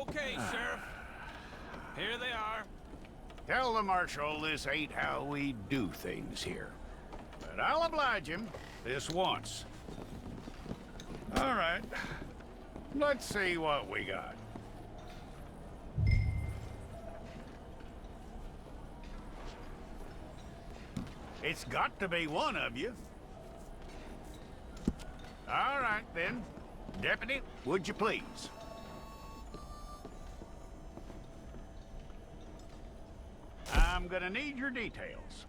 Okay, Sheriff. Here they are. Tell the Marshal this ain't how we do things here. But I'll oblige him this once. All right. Let's see what we got. It's got to be one of you. All right, then. Deputy, would you please? I'm gonna need your details.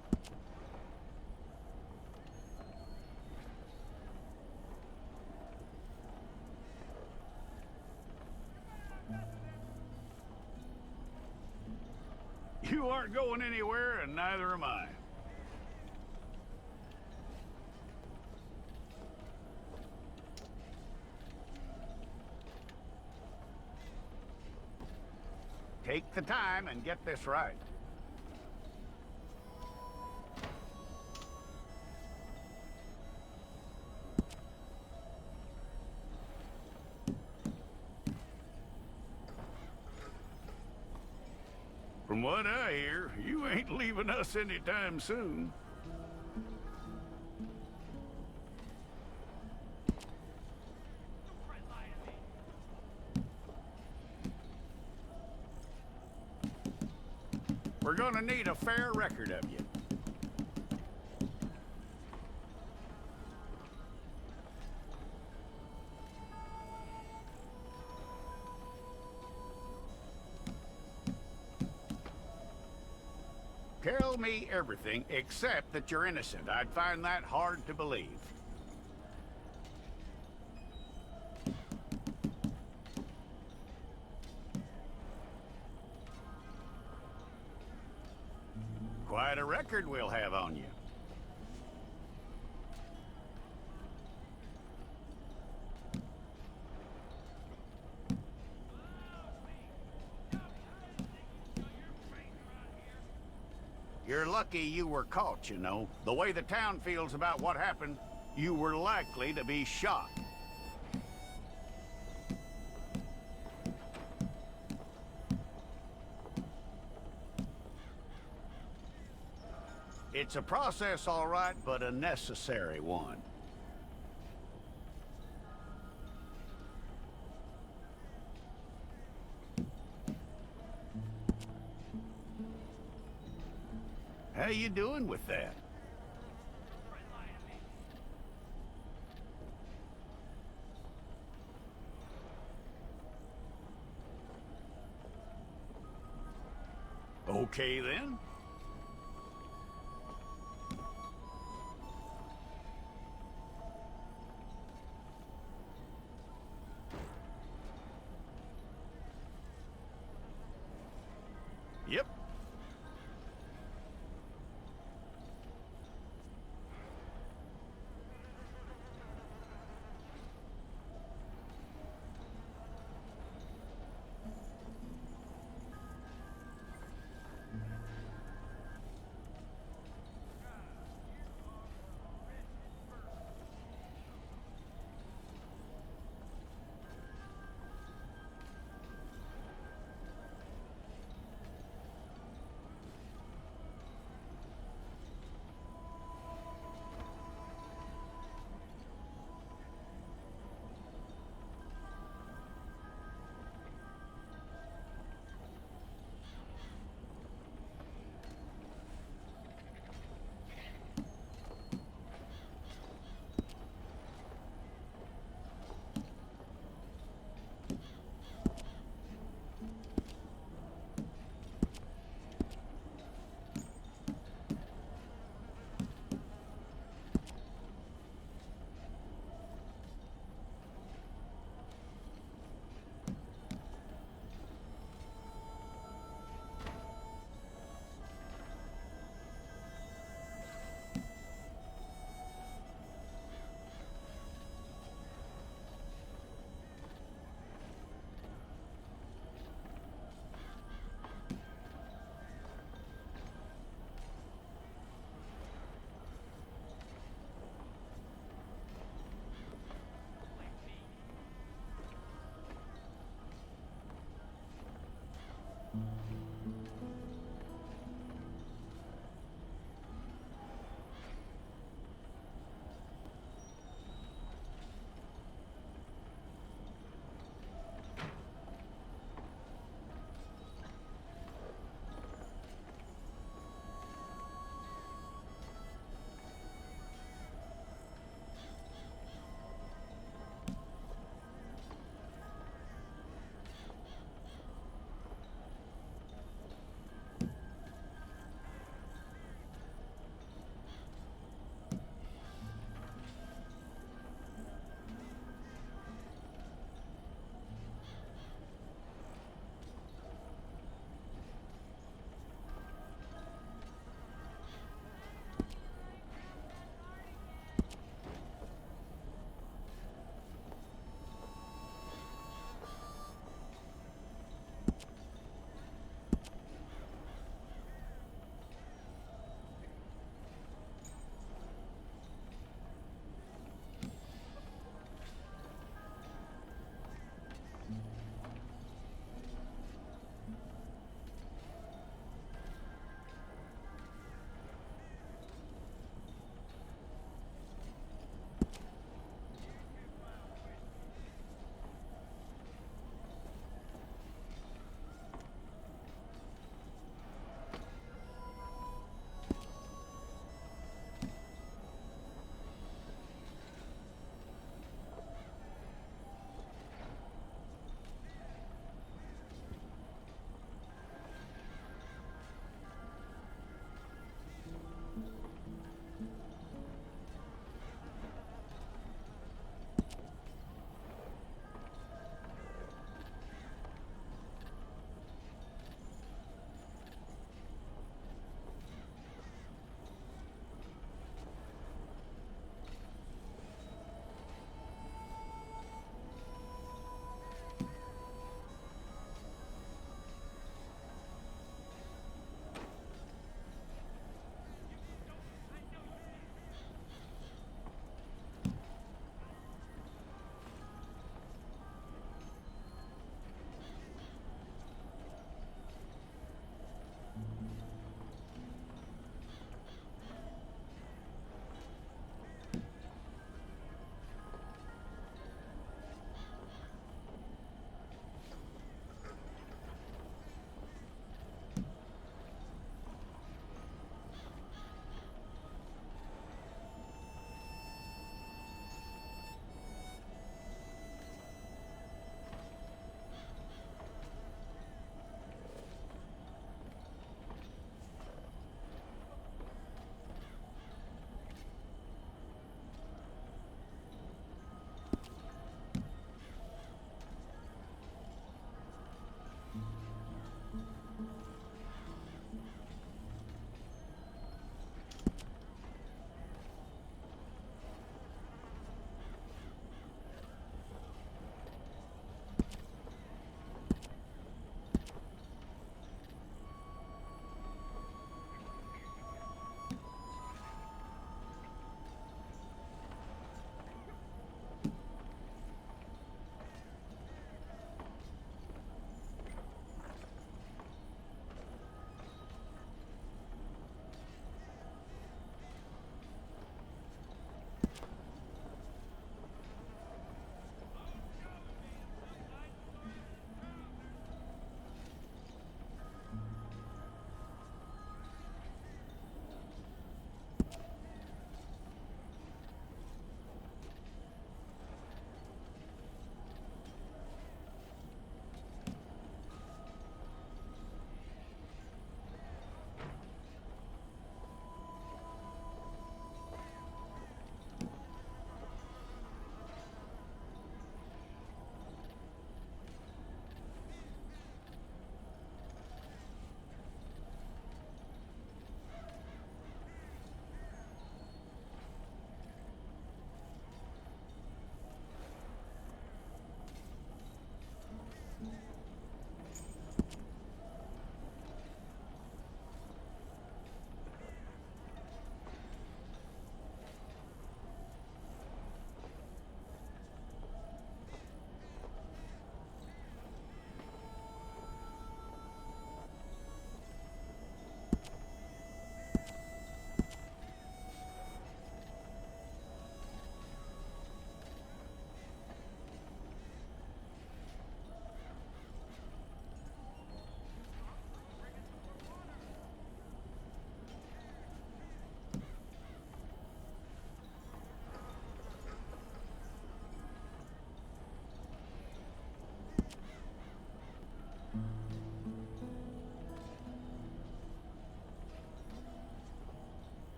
You aren't going anywhere, and neither am I. Take the time and get this right. From what I hear, you ain't leaving us anytime soon. We're gonna need a fair record of you. Tell me everything except that you're innocent. I'd find that hard to believe. Quite a record we'll have on you. You're lucky you were caught, you know. The way the town feels about what happened, you were likely to be shot. It's a process, all right, but a necessary one. How you doing with that? Okay, then. Yep.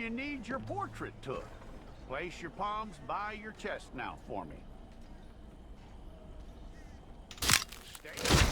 you need your portrait took. Place your palms by your chest now for me. Stay.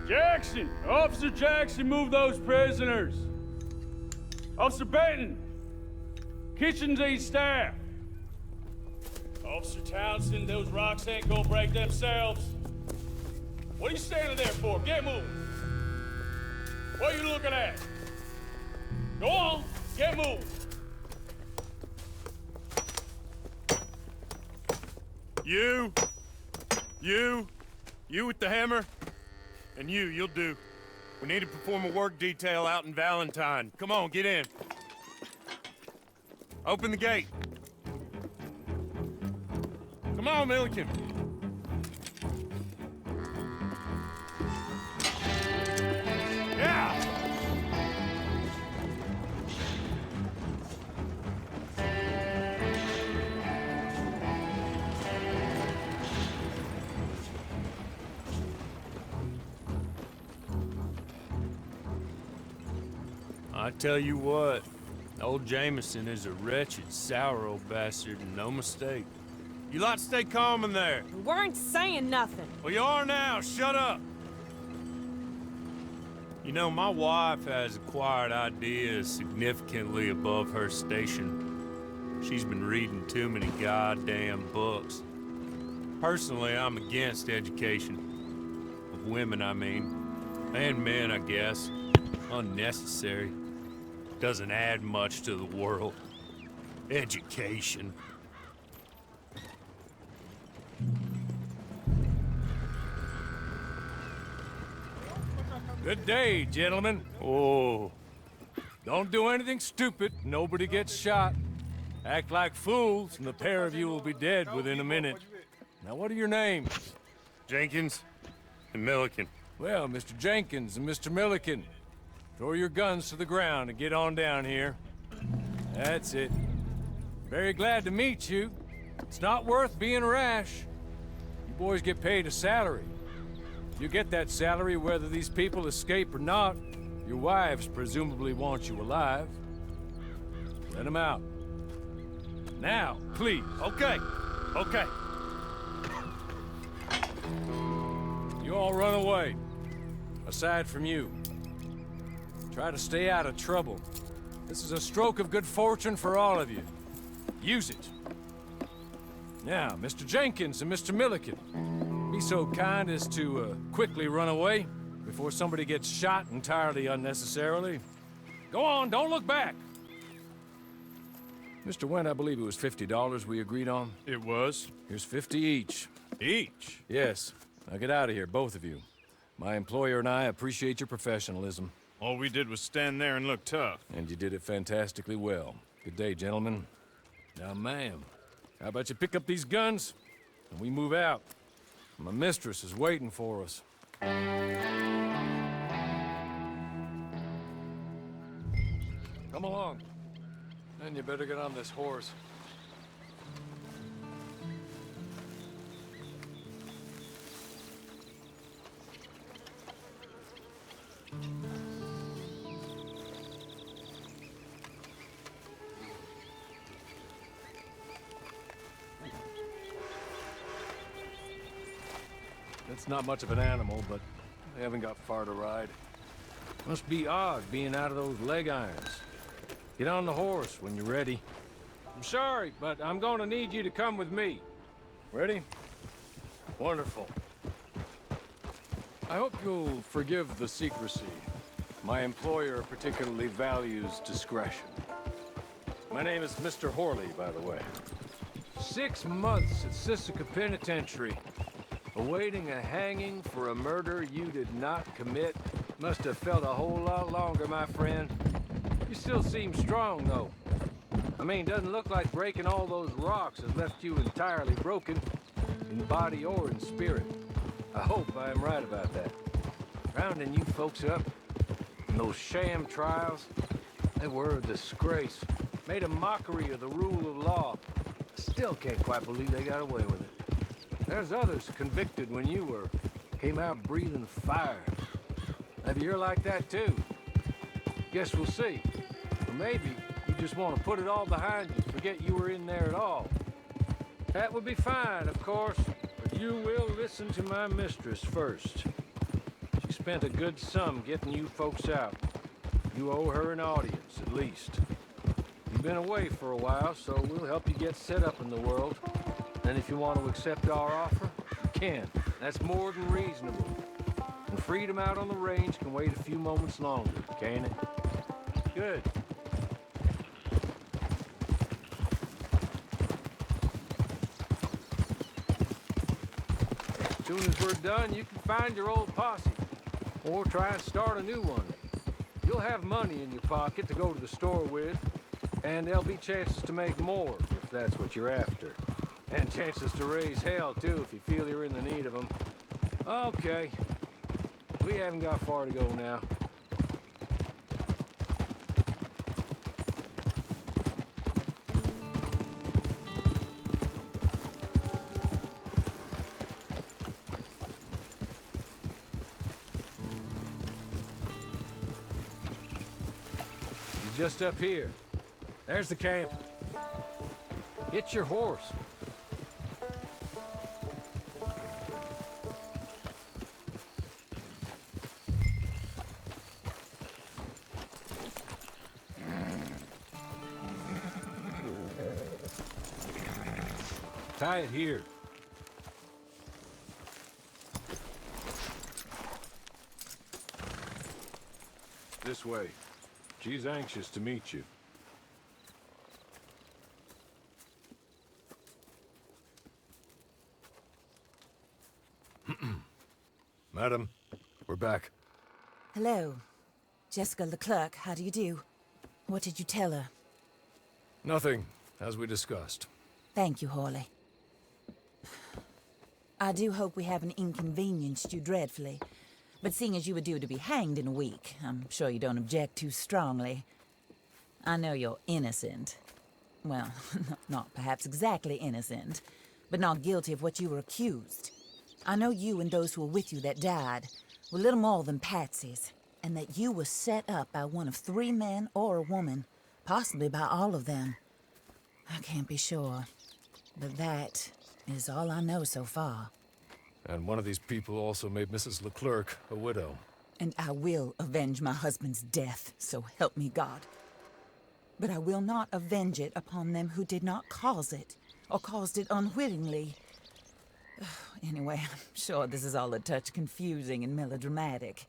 Jackson! Officer Jackson, move those prisoners! Officer Benton! Kitchens aid staff! Officer Townsend, those rocks ain't gonna break themselves. What are you standing there for? Get moving! What are you looking at? Go on, get moving! You with the hammer? And you'll do. We need to perform a work detail out in Valentine. Come on, get in. Open the gate. Come on, Milliken. Yeah! I tell you what, old Jameson is a wretched, sour old bastard, and no mistake. You lot stay calm in there. We weren't saying nothing. Well, you are now. Shut up. You know, my wife has acquired ideas significantly above her station. She's been reading too many goddamn books. Personally, I'm against education. Of women, I mean. And men, I guess. Unnecessary. Doesn't add much to the world. Education. Good day, gentlemen. Oh, Don't do anything stupid. Nobody gets shot. Act like fools, and the pair of you will be dead within a minute. Now, what are your names? Jenkins and Milliken. Well, Mr. Jenkins and Mr. Milliken, throw your guns to the ground and get on down here. That's it. Very glad to meet you. It's not worth being rash. You boys get paid a salary. You get that salary whether these people escape or not. Your wives presumably want you alive. Let them out. Now, please. Okay. You all run away. Aside from you. Try to stay out of trouble. This is a stroke of good fortune for all of you. Use it. Now, Mr. Jenkins and Mr. Milliken, be so kind as to quickly run away before somebody gets shot entirely unnecessarily. Go on, don't look back. Mr. Wendt, I believe it was $50 we agreed on. It was. Here's 50 each. Each? Yes. Now get out of here, both of you. My employer and I appreciate your professionalism. All we did was stand there and look tough. And you did it fantastically well. Good day, gentlemen. Now, ma'am, how about you pick up these guns and we move out? My mistress is waiting for us. Come along. Then you better get on this horse. It's not much of an animal, but they haven't got far to ride. Must be odd being out of those leg irons. Get on the horse when you're ready. I'm sorry, but I'm gonna need you to come with me. Ready? Wonderful. I hope you'll forgive the secrecy. My employer particularly values discretion. My name is Mr. Horley, by the way. 6 months at Sisika Penitentiary, awaiting a hanging for a murder you did not commit. Must have felt a whole lot longer, my friend. You still seem strong, though. I mean, doesn't look like breaking all those rocks has left you entirely broken, in body or in spirit. I hope I am right about that. Rounding you folks up, and those sham trials, they were a disgrace. Made a mockery of the rule of law. Still can't quite believe they got away with it. There's others convicted when you were, came out breathing fire. Maybe you're like that too. Guess we'll see. Or maybe you just want to put it all behind you, forget you were in there at all. That would be fine, of course, but you will listen to my mistress first. She spent a good sum getting you folks out. You owe her an audience, at least. You've been away for a while, so we'll help you get set up in the world. And if you want to accept our offer, you can. That's more than reasonable. And freedom out on the range can wait a few moments longer, can't it? Good. As soon as we're done, you can find your old posse. Or try and start a new one. You'll have money in your pocket to go to the store with. And there'll be chances to make more, if that's what you're after. And chances to raise hell, too, if you feel you're in the need of them. Okay. We haven't got far to go now. You're just up here. There's the camp. Get your horse. Tie it here. This way. She's anxious to meet you. Madam, we're back. Hello. Jessica Leclerc, how do you do? What did you tell her? Nothing, as we discussed. Thank you, Horley. I do hope we haven't inconvenienced you dreadfully. But seeing as you were due to be hanged in a week, I'm sure you don't object too strongly. I know you're innocent. Well, not perhaps exactly innocent, but not guilty of what you were accused. I know you and those who were with you that died were little more than patsies, and that you were set up by one of 3 men or a woman, possibly by all of them. I can't be sure, but that is all I know so far. And one of these people also made Mrs. Leclerc a widow. And I will avenge my husband's death, so help me God. But I will not avenge it upon them who did not cause it, or caused it unwittingly. Anyway, I'm sure this is all a touch confusing and melodramatic.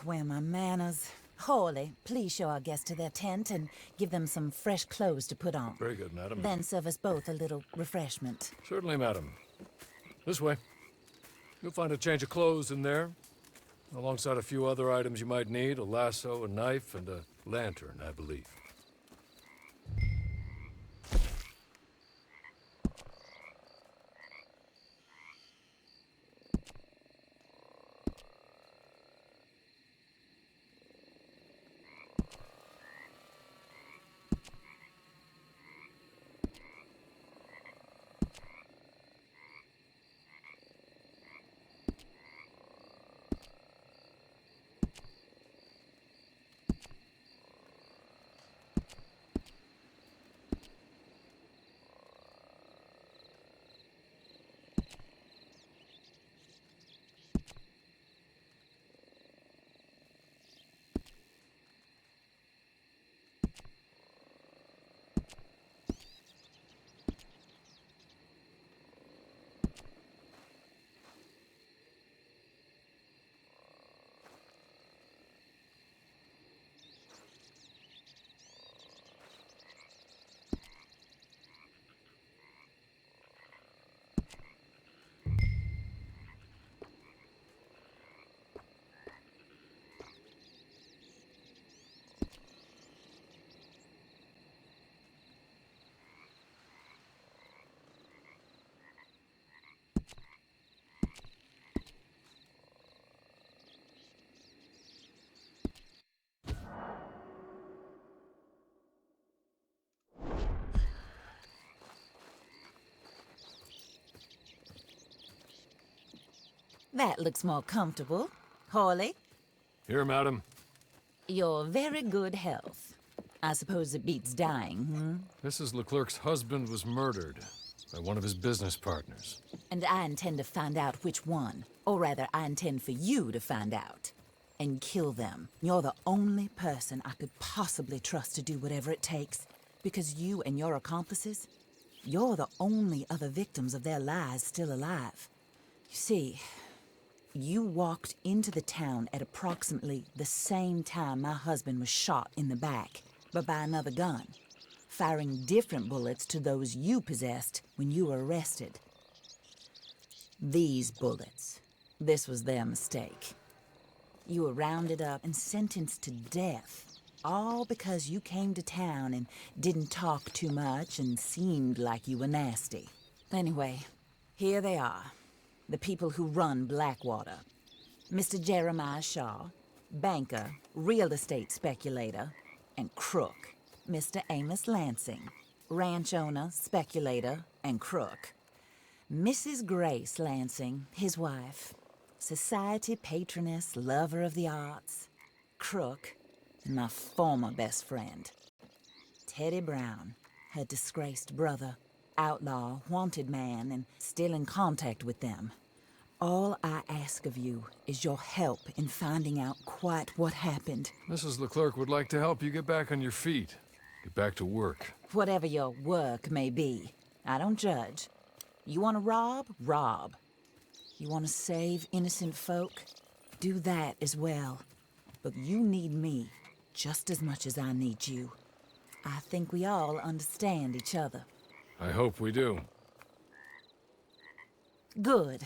Where are my manners? Horley, please show our guests to their tent and give them some fresh clothes to put on. Very good, madam. Then serve us both a little refreshment. Certainly, madam. This way. You'll find a change of clothes in there, alongside a few other items you might need, a lasso, a knife, and a lantern, I believe. That looks more comfortable. Hawley, Here, madam. your very good health. I suppose it beats dying, Mrs. Leclerc's husband was murdered by one of his business partners. And I intend to find out which one. Or rather, I intend for you to find out. And kill them. You're the only person I could possibly trust to do whatever it takes. Because you and your accomplices, you're the only other victims of their lies still alive. You see, you walked into the town at approximately the same time my husband was shot in the back, but by another gun, firing different bullets to those you possessed when you were arrested. These bullets, this was their mistake. You were rounded up and sentenced to death, all because you came to town and didn't talk too much and seemed like you were nasty. Anyway, here they are, the people who run Blackwater. Mr. Jeremiah Shaw, banker, real estate speculator, and crook. Mr. Amos Lansing, ranch owner, speculator, and crook. Mrs. Grace Lansing, his wife, society patroness, lover of the arts, crook, and my former best friend. Teddy Brown, her disgraced brother, outlaw, wanted man, and still in contact with them. All I ask of you is your help in finding out quite what happened. Mrs. Leclerc would like to help you get back on your feet. Get back to work. Whatever your work may be, I don't judge. You want to rob? Rob. You want to save innocent folk? Do that as well. But you need me just as much as I need you. I think we all understand each other. I hope we do. Good.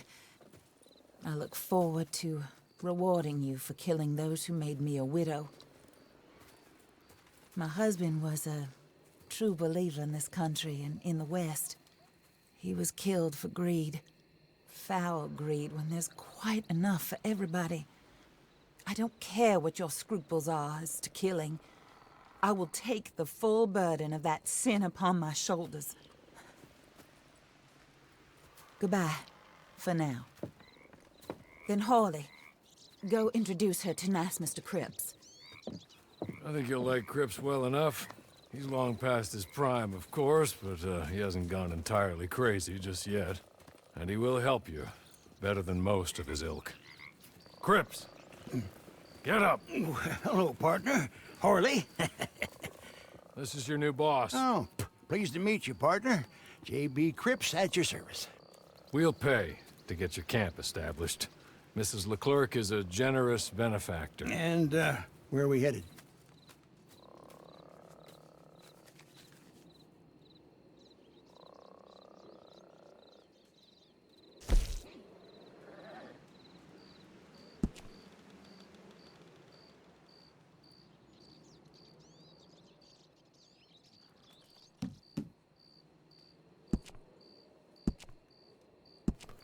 I look forward to rewarding you for killing those who made me a widow. My husband was a true believer in this country and in the West. He was killed for greed. Foul greed when there's quite enough for everybody. I don't care what your scruples are as to killing. I will take the full burden of that sin upon my shoulders. Goodbye, for now. Then Hawley, go introduce her to nice Mr. Cripps. I think you'll like Cripps well enough. He's long past his prime, of course, but he hasn't gone entirely crazy just yet. And he will help you, better than most of his ilk. Cripps! Get up! Hello, partner. Hawley. This is your new boss. Oh, pleased to meet you, partner. J.B. Cripps at your service. We'll pay to get your camp established. Mrs. Leclerc is a generous benefactor. And, where are we headed?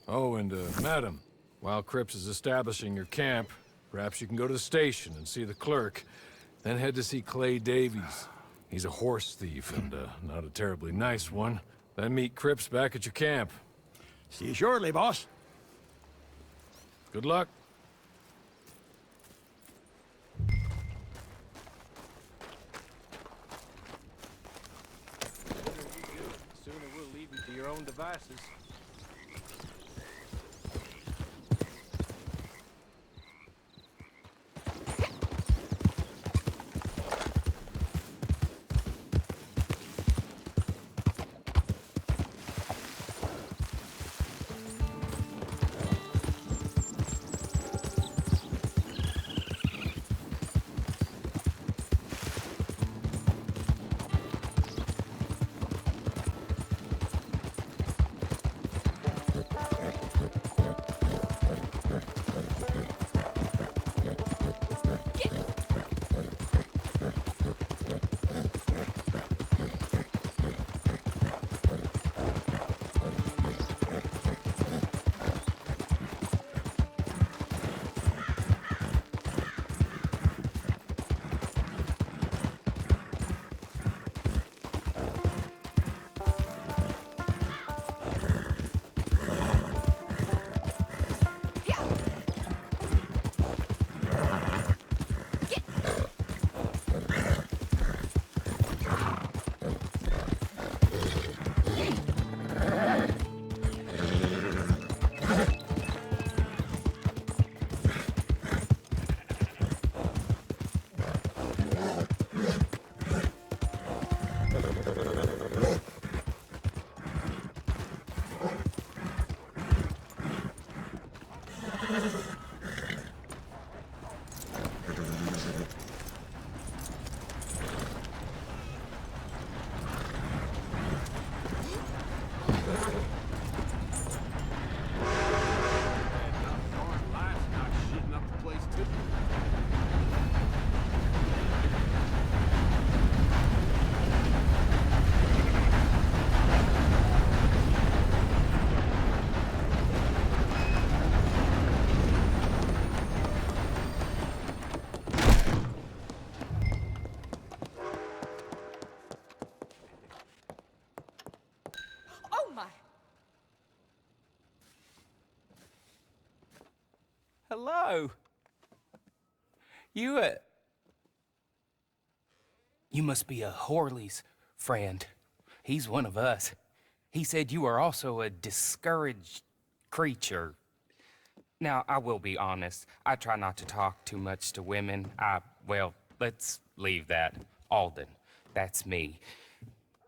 Oh, and, madam, while Cripps is establishing your camp, perhaps you can go to the station and see the clerk, then head to see Clay Davies. He's a horse thief, and, not a terribly nice one. Then meet Cripps back at your camp. See you shortly, boss. Good luck. The sooner we'll leave you to your own devices. Oh my! Hello. You must be a Horley's friend. He's one of us. He said you are also a discouraged creature. Now, I will be honest. I try not to talk too much to women. Well, let's leave that. Alden, that's me.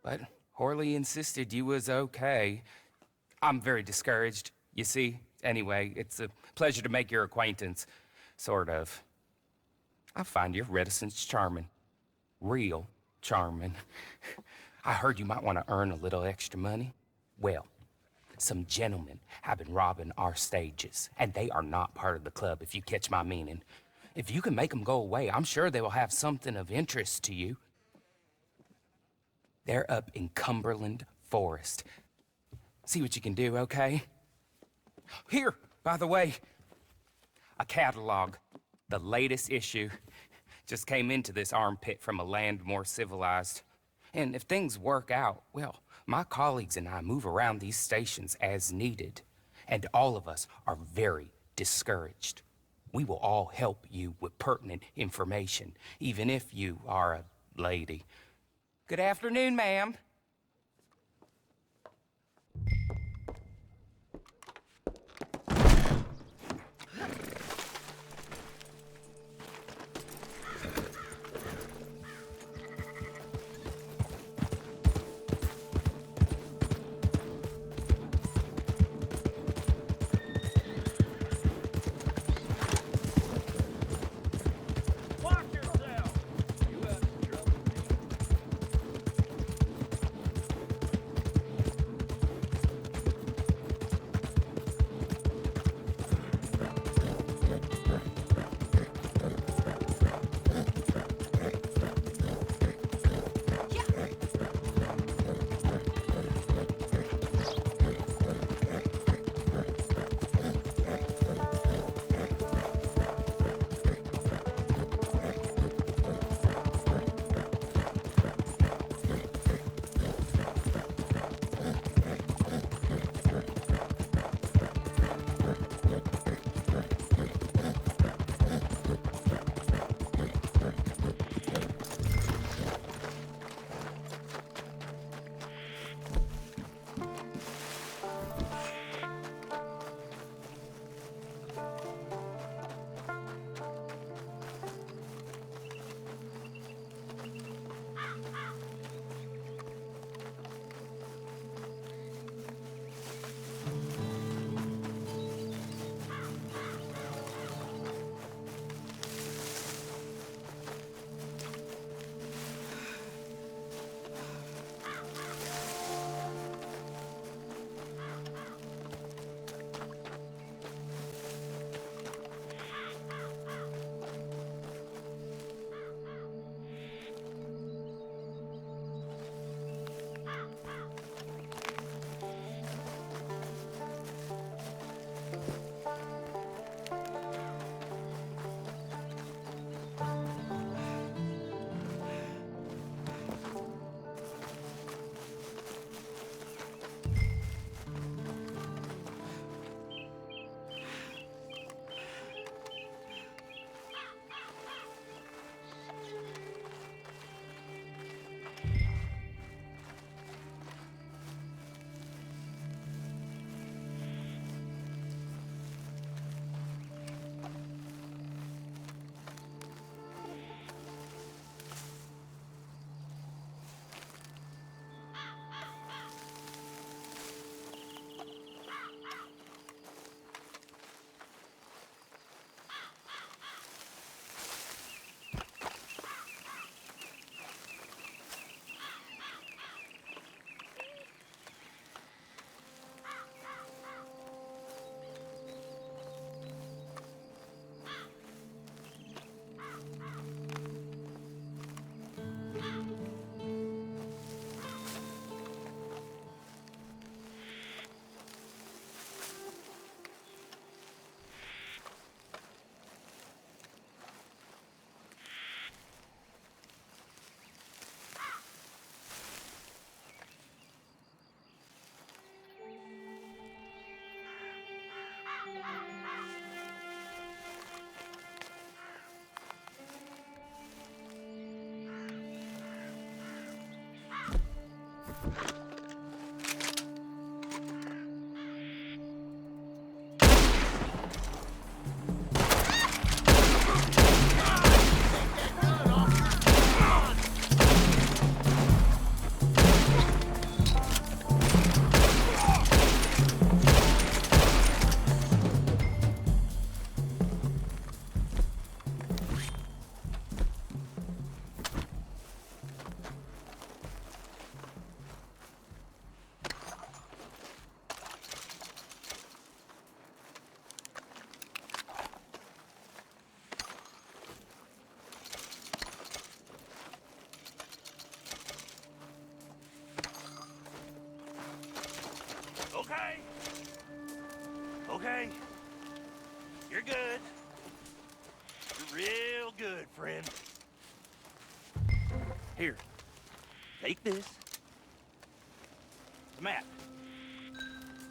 But Horley insisted you was okay. I'm very discouraged, you see. Anyway, it's a pleasure to make your acquaintance. Sort of. I find your reticence charming. Real charming. I heard you might want to earn a little extra money. Well, some gentlemen have been robbing our stages, and they are not part of the club, if you catch my meaning. If you can make them go away, I'm sure they will have something of interest to you. They're up in Cumberland Forest. See what you can do, okay? Here, by the way, a catalog. The latest issue. Just came into this armpit from a land more civilized. And if things work out, well, my colleagues and I move around these stations as needed. And all of us are very discouraged. We will all help you with pertinent information, even if you are a lady. Good afternoon, ma'am. okay? Okay. You're good. You're real good, friend. Here. Take this. It's a map.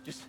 Just...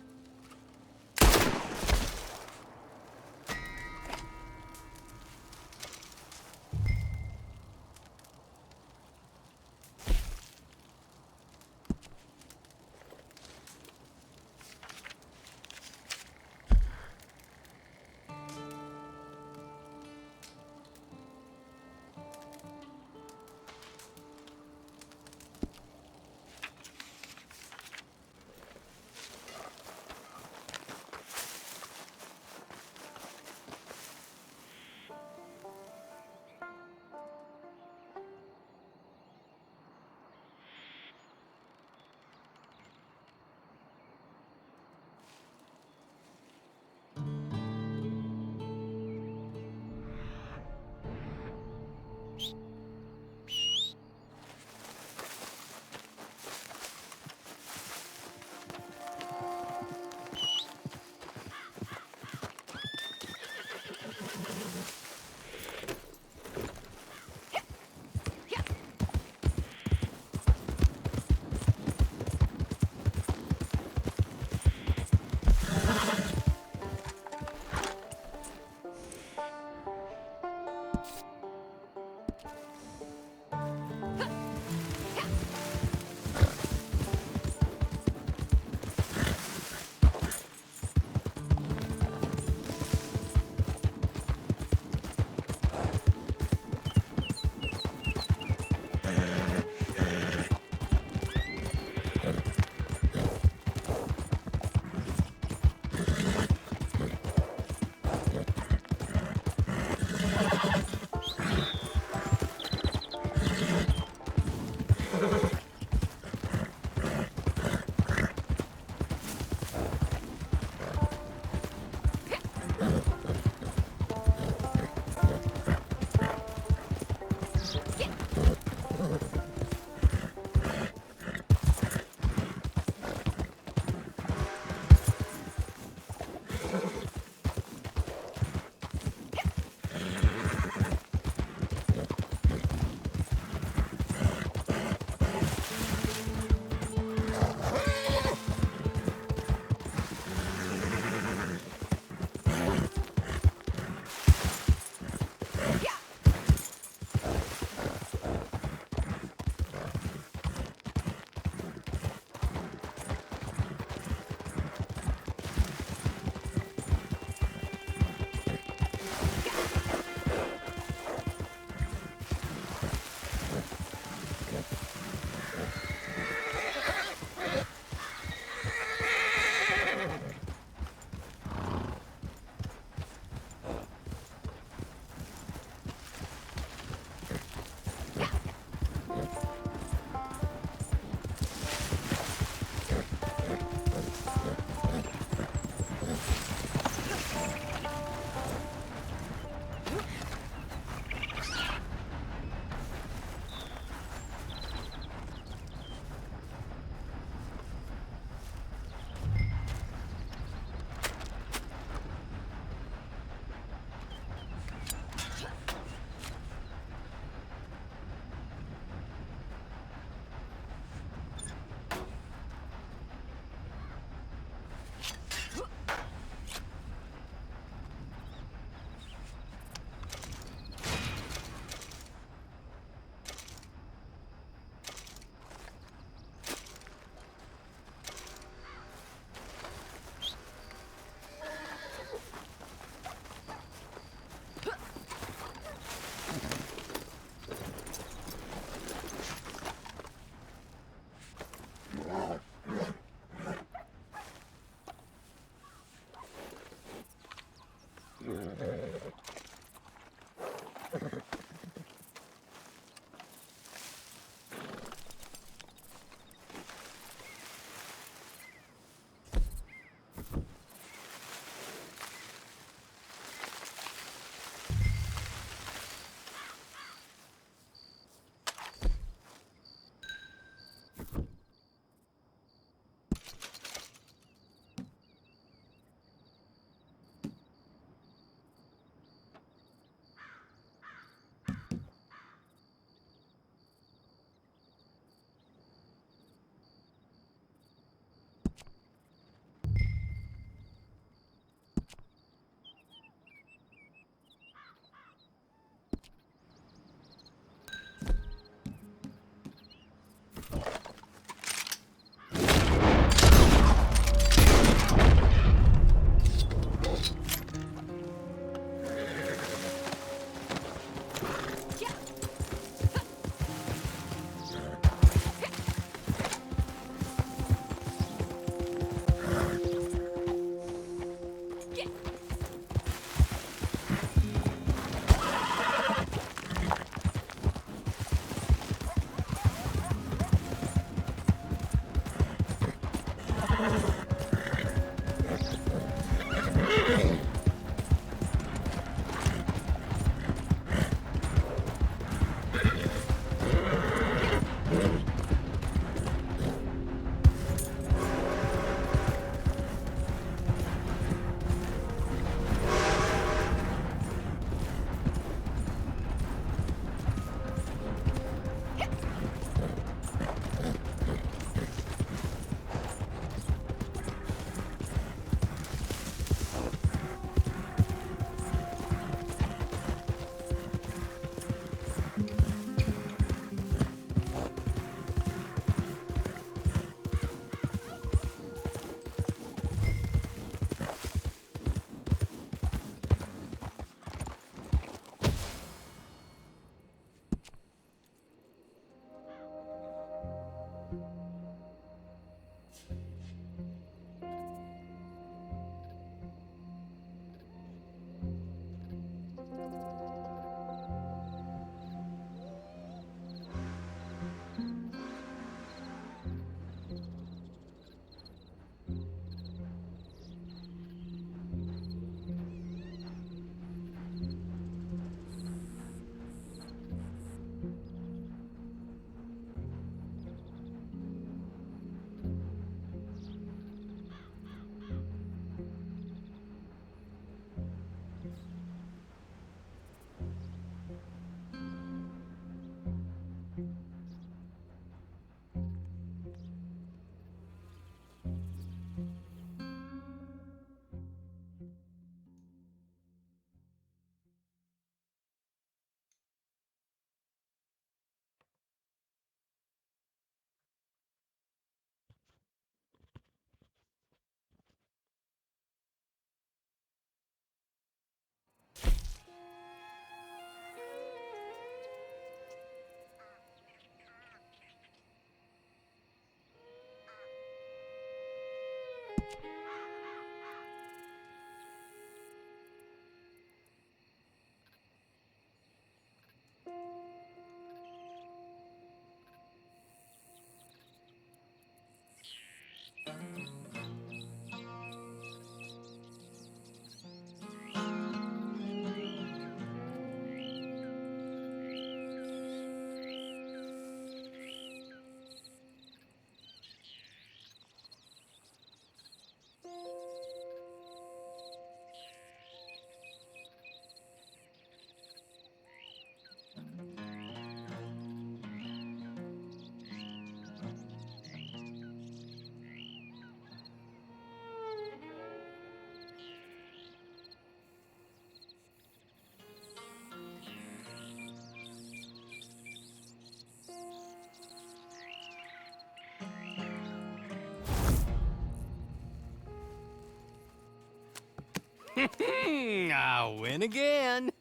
I win again.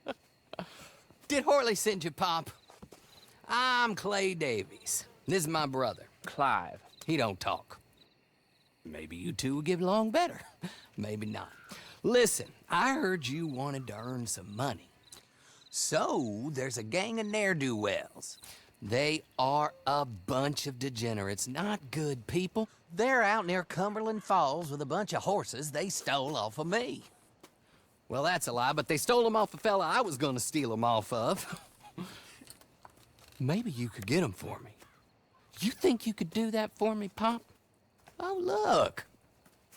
Did Horley send you, Pop? I'm Clay Davies. This is my brother, Clive. He don't talk. Maybe you two will get along better. Maybe not. Listen, I heard you wanted to earn some money. So, there's a gang of ne'er-do-wells. They are a bunch of degenerates, not good people. They're out near Cumberland Falls with a bunch of horses they stole off of me. Well, that's a lie, but they stole them off a fella I was gonna steal them off of. Maybe you could get them for me. You think you could do that for me, Pop? Oh, look.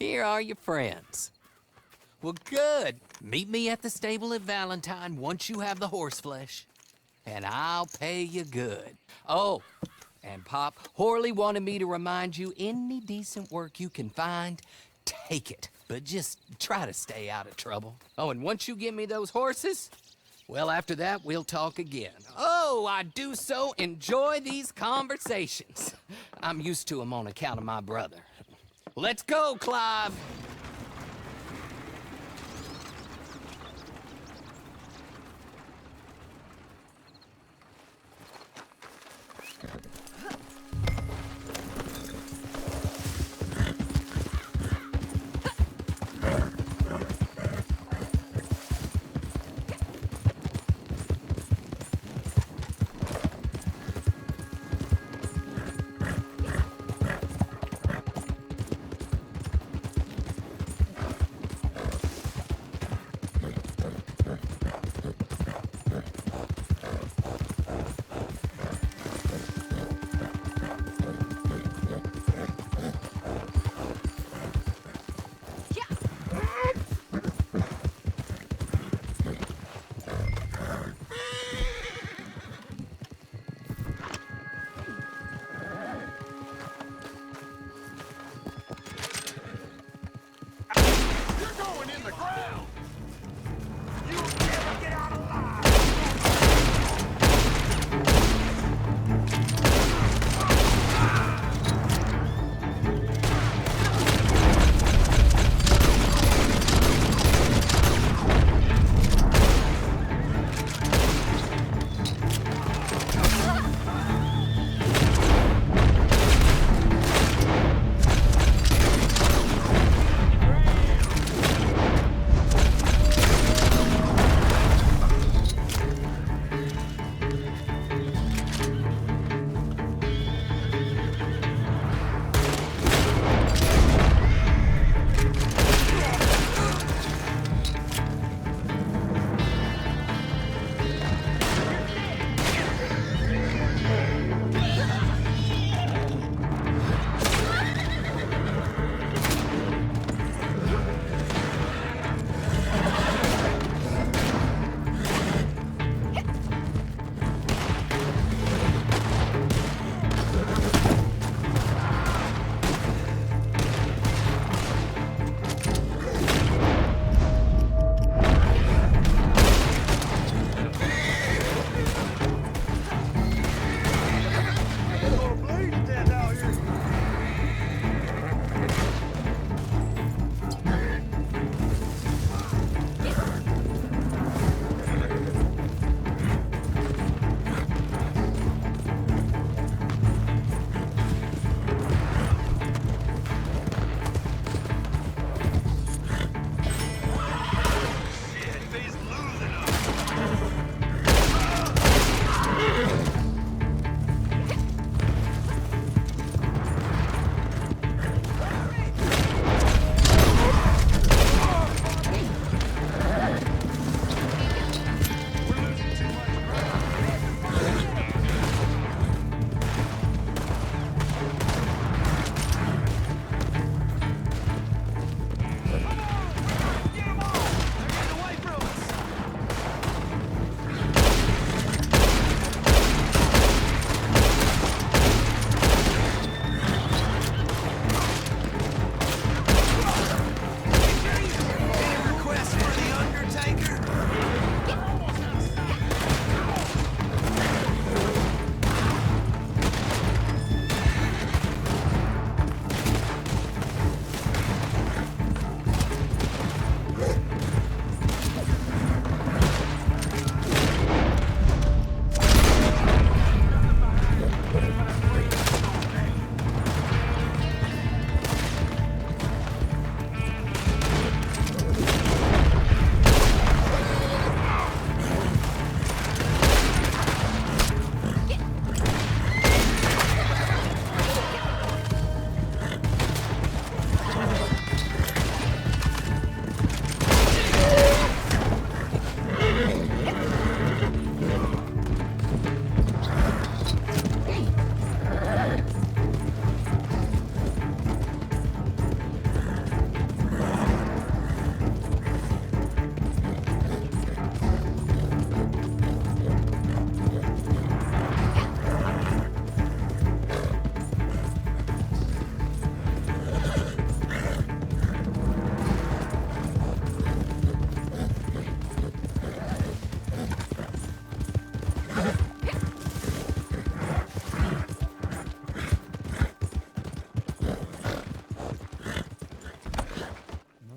Here are your friends. Well, good. Meet me at the stable at Valentine once you have the horse flesh. And I'll pay you good. Oh, and Pop, Horley wanted me to remind you, any decent work you can find, take it. But just try to stay out of trouble. Oh, and once you give me those horses, well, after that, we'll talk again. Oh, I do so enjoy these conversations. I'm used to them on account of my brother. Let's go, Clive.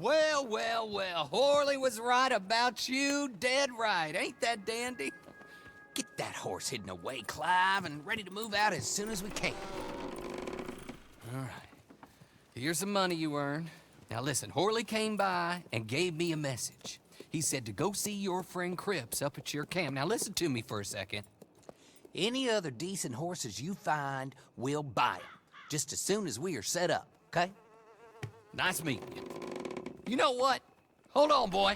Well, well, well. Horley was right about you. Dead right. Ain't that dandy? Get that horse hidden away, Clive, and ready to move out as soon as we can. All right. Here's the money you earned. Now listen, Horley came by and gave me a message. He said to go see your friend Cripps up at your camp. Now listen to me for a second. Any other decent horses you find, we'll buy them. Just as soon as we are set up, okay? Nice meeting you. You know what? Hold on, boy.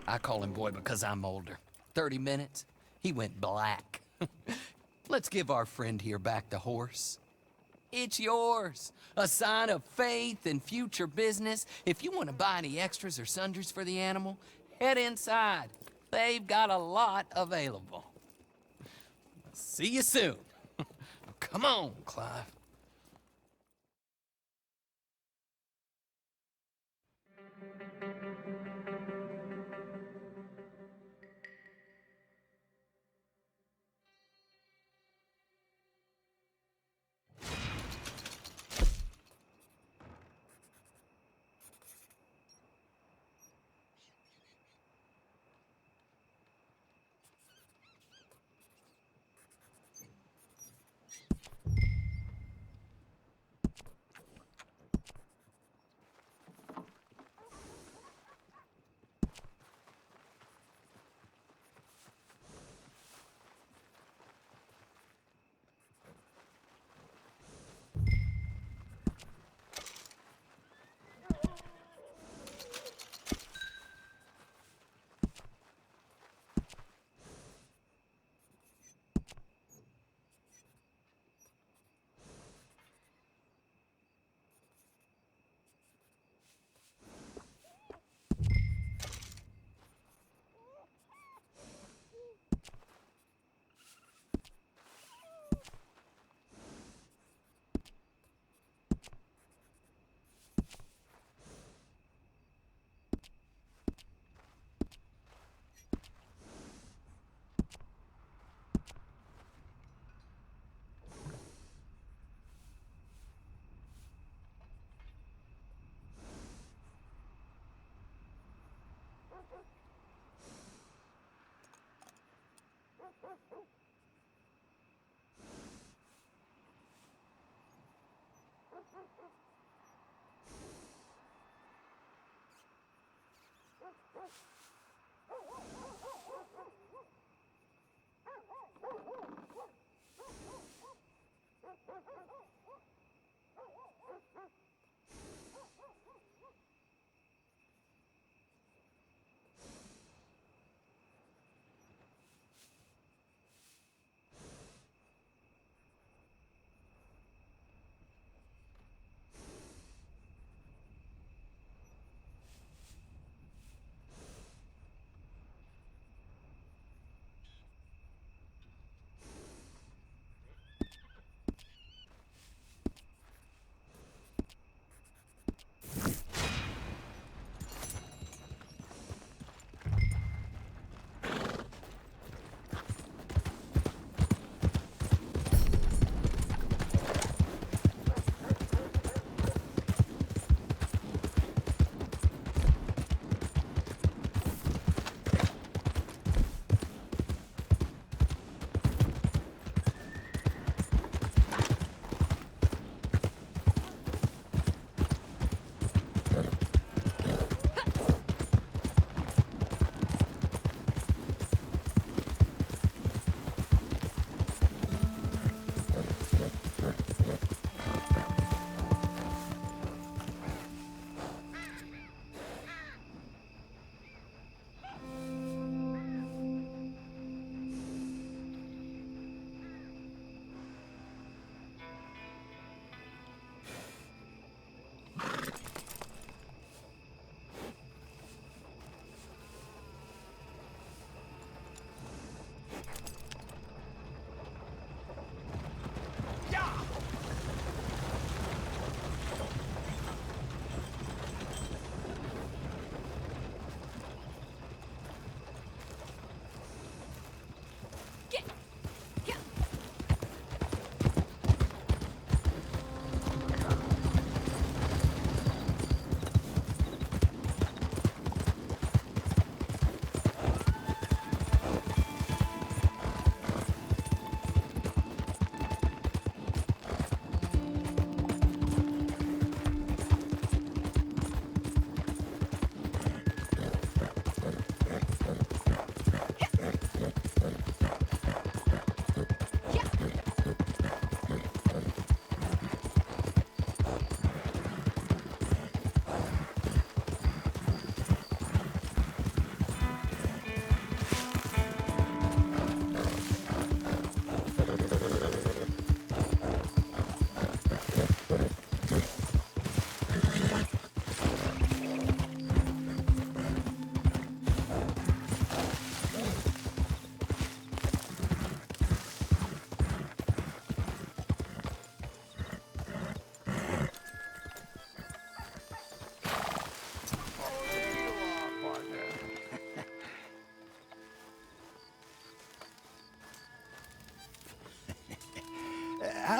I call him boy because I'm older. 30 minutes, he went black. Let's give our friend here back the horse. It's yours. A sign of faith and future business. If you want to buy any extras or sundries for the animal, head inside. They've got a lot available. See you soon. Come on, Clive.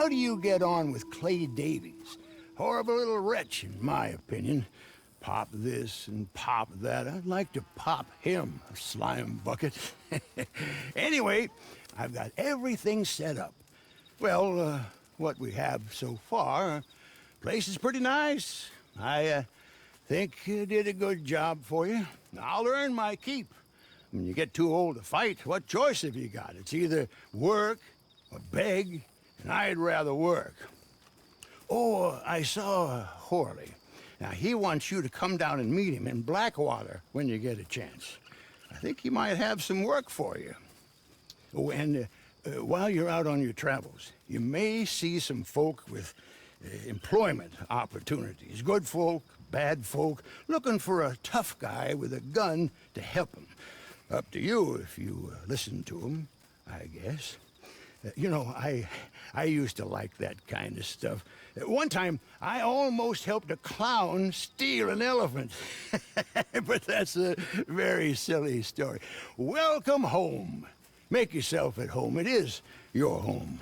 how do you get on with Clay Davies? Horrible little wretch, in my opinion. Pop this and pop that. I'd like to pop him, a slime bucket. Anyway, I've got everything set up. Well, what we have so far, place is pretty nice. I think you did a good job for you. I'll earn my keep. When you get too old to fight, what choice have you got? It's either work or beg, and I'd rather work. Oh, I saw Horley. Now, he wants you to come down and meet him in Blackwater when you get a chance. I think he might have some work for you. Oh, and while you're out on your travels, you may see some folk with employment opportunities. Good folk, bad folk, looking for a tough guy with a gun to help them. Up to you if you listen to them, I guess. You know, I used to like that kind of stuff. One time, I almost helped a clown steal an elephant. But that's a very silly story. Welcome home. Make yourself at home. It is your home.